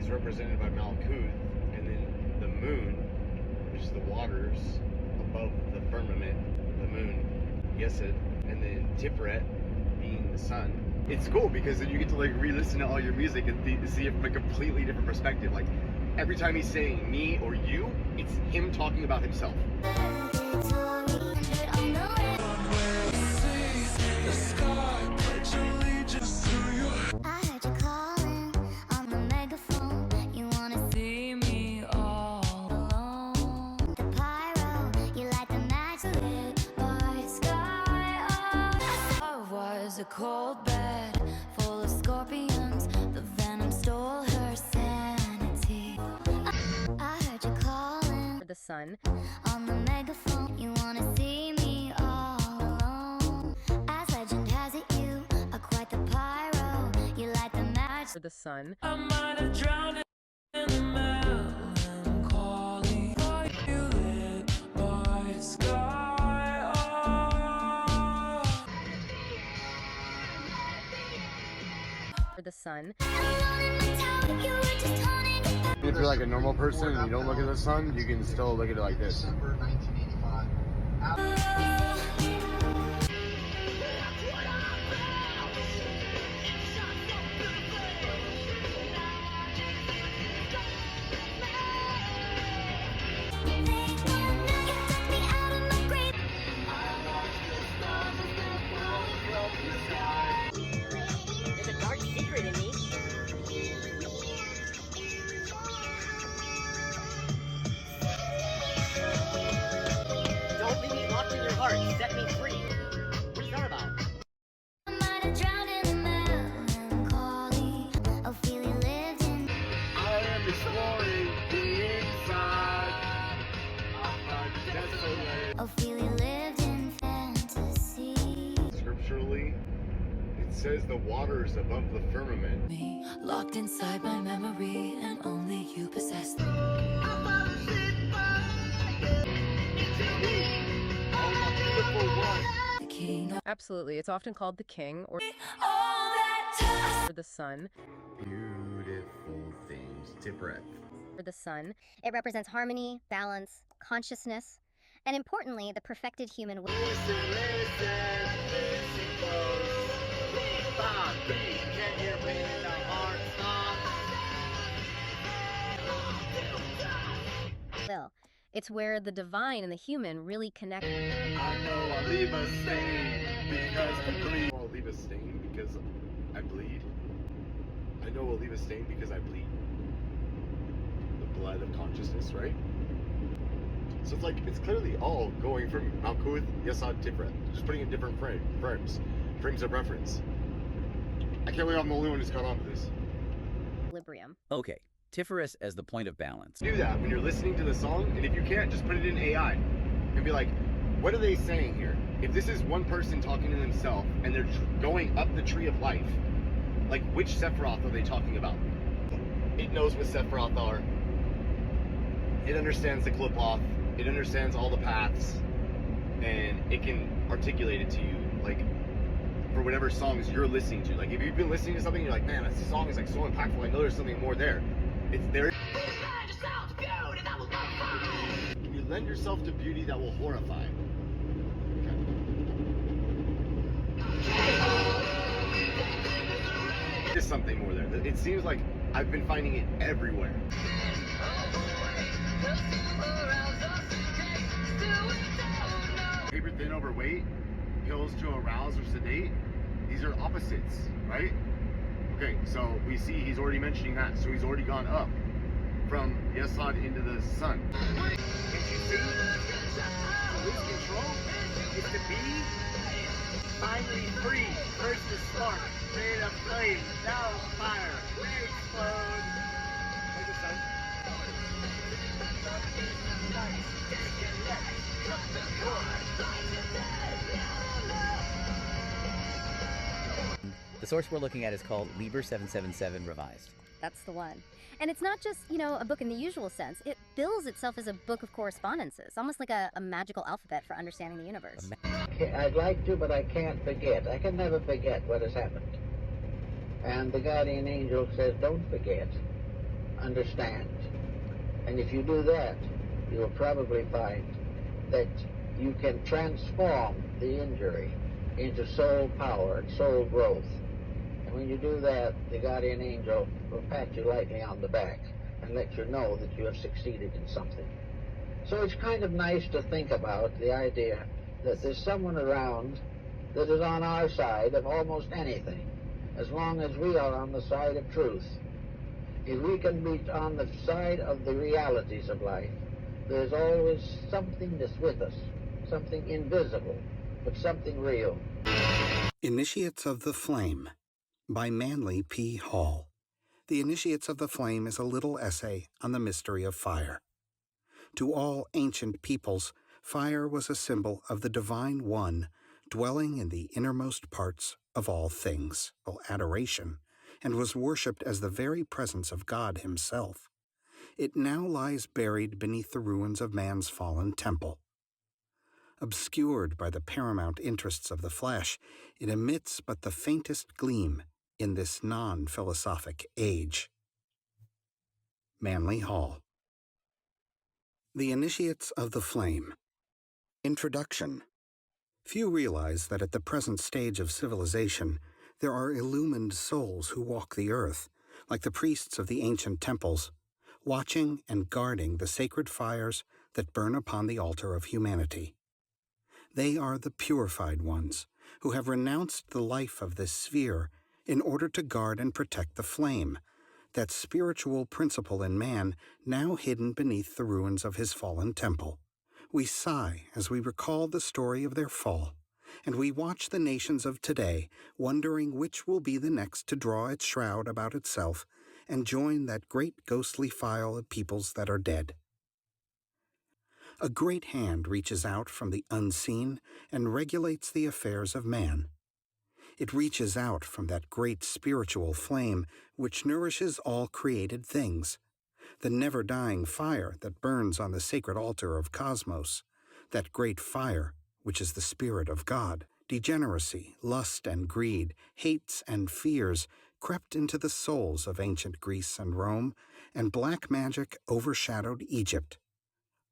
is represented by Malkuth, and then the moon, which is the waters above the firmament, the moon, Yesod, and then Tiferet being the sun. It's cool because then you get to like re-listen to all your music and see it from a completely different perspective. Like every time he's saying me or you, it's him talking about himself. A cold bed full of scorpions, the venom stole her sanity. I heard you calling For the sun. on the megaphone. You wanna see me all alone. As legend has it, you are quite the pyro. You light the match For the sun. I might have drowned in the melancholy. You lit by sky. For the sun. If you're like a normal person and you don't look at the sun, you can still look at it like this. December 1985. There's a dark secret in me. Don't leave me locked in your heart. Set me free. What is that about? I might have drowned in the melancholy. Ophelia lived in. I am exploring the inside of my desolate. Ophelia lived in fantasy. Scripturally, it says the waters above the firmament. Me locked inside my memory, and only you possess them. The king of Absolutely. It's often called the king or all that time. for the sun. Beautiful things. Tiferet. For the sun. It represents harmony, balance, consciousness, and importantly, the perfected human will. Listen, listen, listen close. Beat by beat, can you read the heart stop? It's where the divine and the human really connect. I know I'll leave a stain because I bleed. I'll leave a stain because I bleed. I know I'll leave a stain because I bleed. The blood of consciousness, right? So it's like, it's clearly all going from Malkuth, Yesod, Tiferet. Just putting in different frames of reference. I can't believe I'm the only one who's caught on to this. Equilibrium. Okay, Tiferet as the point of balance. Do that when you're listening to the song, and if you can't, just put it in AI and be like, what are they saying here? If this is one person talking to themselves and they're going up the tree of life, like which Sephiroth are they talking about? It knows what Sephiroth are. It understands the clip-off. It understands all the paths, and it can articulate it to you, like, for whatever songs you're listening to. Like, if you've been listening to something, you're like, man, this song is like so impactful. I know there's something more there. It's there. You lend yourself to beauty that will horrify. Okay. There's something more there. It seems like I've been finding it everywhere. Paper thin, overweight, pills to arouse or sedate. These are opposites, right? Okay, so we see he's already mentioning that. So he's already gone up from Yesod into the sun. Can't you see? To lose control is to be finally free. First the spark, then a flame, now fire, re-explode. Like the sun. The source we're looking at is called Liber 777 Revised. That's the one. And it's not just, a book in the usual sense. It bills itself as a book of correspondences, almost like a magical alphabet for understanding the universe. I'd like to, but I can't forget. I can never forget what has happened. And the guardian angel says, don't forget. understand. And if you do that, you'll probably find that you can transform the injury into soul power and soul growth. And when you do that, the guardian angel will pat you lightly on the back and let you know that you have succeeded in something. So it's kind of nice to think about the idea that there's someone around that is on our side of almost anything, as long as we are on the side of truth. If we can be on the side of the realities of life, there's always something that's with us, something invisible, but something real. Initiates of the Flame by Manly P. Hall. The Initiates of the Flame is a little essay on the mystery of fire. To all ancient peoples, fire was a symbol of the Divine One dwelling in the innermost parts of all things, adoration, and was worshipped as the very presence of God himself. It now lies buried beneath the ruins of man's fallen temple. Obscured by the paramount interests of the flesh, it emits but the faintest gleam in this non-philosophic age. Manly Hall. The Initiates of the Flame. Introduction. Few realize that at the present stage of civilization, there are illumined souls who walk the earth, like the priests of the ancient temples, watching and guarding the sacred fires that burn upon the altar of humanity. They are the purified ones, who have renounced the life of this sphere in order to guard and protect the flame, that spiritual principle in man now hidden beneath the ruins of his fallen temple. We sigh as we recall the story of their fall, and we watch the nations of today, wondering which will be the next to draw its shroud about itself and join that great ghostly file of peoples that are dead. A great hand reaches out from the unseen and regulates the affairs of man. It reaches out from that great spiritual flame which nourishes all created things, the never-dying fire that burns on the sacred altar of cosmos, that great fire which is the Spirit of God. Degeneracy, lust and greed, hates and fears crept into the souls of ancient Greece and Rome, and black magic overshadowed Egypt.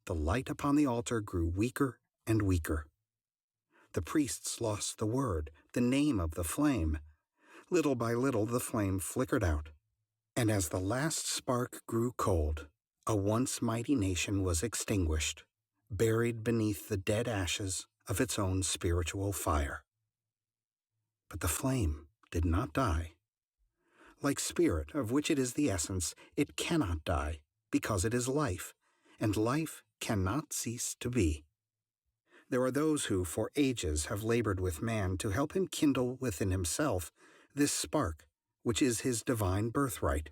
The light upon the altar grew weaker and weaker. The priests lost the word, the name of the flame. Little by little the flame flickered out, and as the last spark grew cold, a once mighty nation was extinguished, buried beneath the dead ashes of its own spiritual fire. But the flame did not die. Like spirit, of which it is the essence, it cannot die, because it is life, and life cannot cease to be. There are those who, for ages, have labored with man to help him kindle within himself this spark, which is his divine birthright.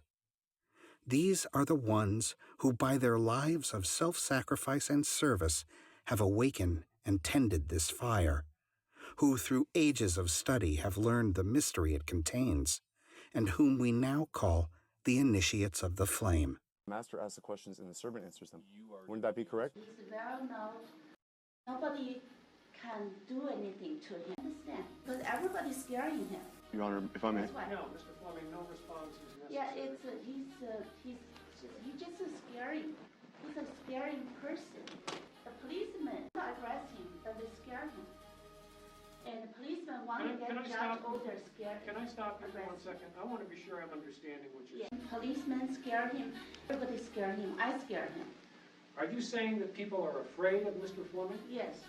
These are the ones who, by their lives of self-sacrifice and service, have awakened and tended this fire, who through ages of study have learned the mystery it contains, and whom we now call the Initiates of the Flame. Master asks the questions and the servant answers them. Wouldn't that be correct? It's very now, nobody can do anything to him. Understand? Because everybody's scaring him. Your Honor, if I may. That's why. No, Mr. Fleming, no response is necessary. Yeah, he's just a scary. He's a scary person. The policemen address him, but they scare him. And the policemen want to get judge older scared. Can I stop you for 1 second? I want to be sure I'm understanding what you're saying. Policemen scare him. Everybody scare him. I scare him. Are you saying that people are afraid of Mr. Fleming? Yes.